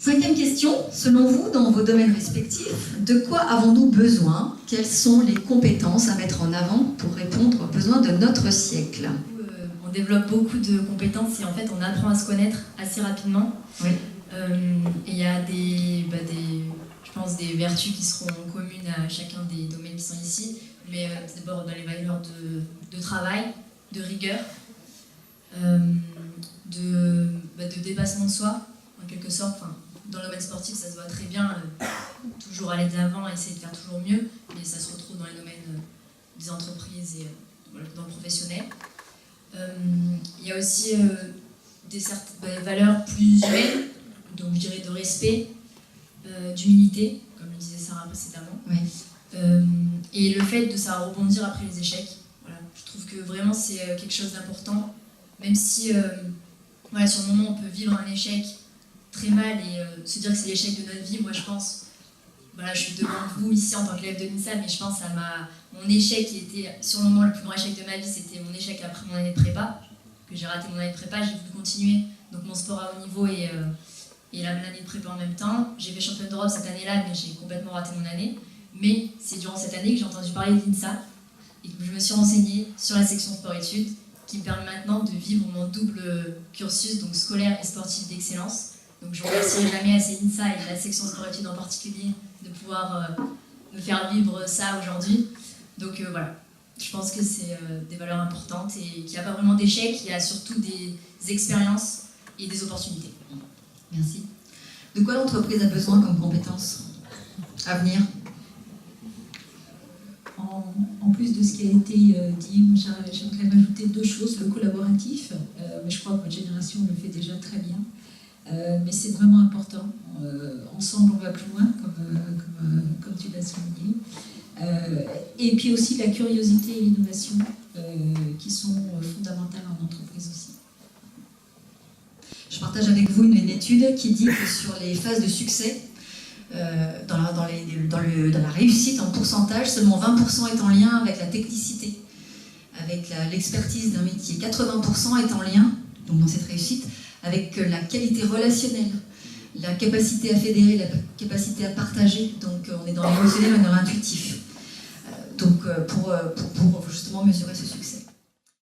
5e question, selon vous, dans vos domaines respectifs, de quoi avons-nous besoin? Quelles sont les compétences à mettre en avant pour répondre aux besoins de notre siècle? On développe beaucoup de compétences et en fait on apprend à se connaître assez rapidement. Oui. Et il y a je pense des vertus qui seront communes à chacun des domaines qui sont ici, mais d'abord dans les valeurs de travail, de rigueur, de dépassement de soi, en quelque sorte. Enfin, dans le domaine sportif, ça se voit très bien, toujours aller de l'avant, essayer de faire toujours mieux, mais ça se retrouve dans les domaines des entreprises et dans le professionnel. Il y a aussi des valeurs plus humaines, donc je dirais de respect, d'humilité, comme le disait Sarah précédemment, Oui. et le fait de savoir rebondir après les échecs. Voilà. Je trouve que vraiment c'est quelque chose d'important, même si sur le moment on peut vivre un échec très mal et se dire que c'est l'échec de notre vie. Moi je pense, je suis devant vous ici en tant qu'élève de l'INSA, mais je pense à mon échec qui était sur le moment le plus grand échec de ma vie, c'était mon échec après mon année de prépa, que j'ai raté mon année de prépa, j'ai voulu continuer, donc mon sport à haut niveau et l'année de prépa en même temps. J'ai fait championne d'Europe cette année-là, mais j'ai complètement raté mon année. Mais c'est durant cette année que j'ai entendu parler de l'INSA et que je me suis renseignée sur la section sport-études, qui me permet maintenant de vivre mon double cursus, donc scolaire et sportif d'excellence. Donc je ne remercierai jamais assez l'INSA et la section sport-études en particulier de pouvoir me faire vivre ça aujourd'hui. Donc voilà, je pense que c'est des valeurs importantes et qu'il n'y a pas vraiment d'échecs, il y a surtout des expériences et des opportunités. Merci. De quoi l'entreprise a besoin comme compétences à venir? En plus de ce qui a été dit, j'aimerais rajouter 2 choses. Le collaboratif, mais je crois que votre génération le fait déjà très bien. Mais c'est vraiment important. Ensemble, on va plus loin, comme tu l'as souligné. Et puis aussi la curiosité et l'innovation qui sont fondamentales en entreprise aussi. Je partage avec vous une étude qui dit que sur les phases de succès, dans la réussite en pourcentage, seulement 20% est en lien avec la technicité, avec l'expertise d'un métier. 80% est en lien, donc dans cette réussite, avec la qualité relationnelle, la capacité à fédérer, la capacité à partager. Donc on est dans l'émotionnel, on est dans l'intuitif. Donc pour justement mesurer ce succès.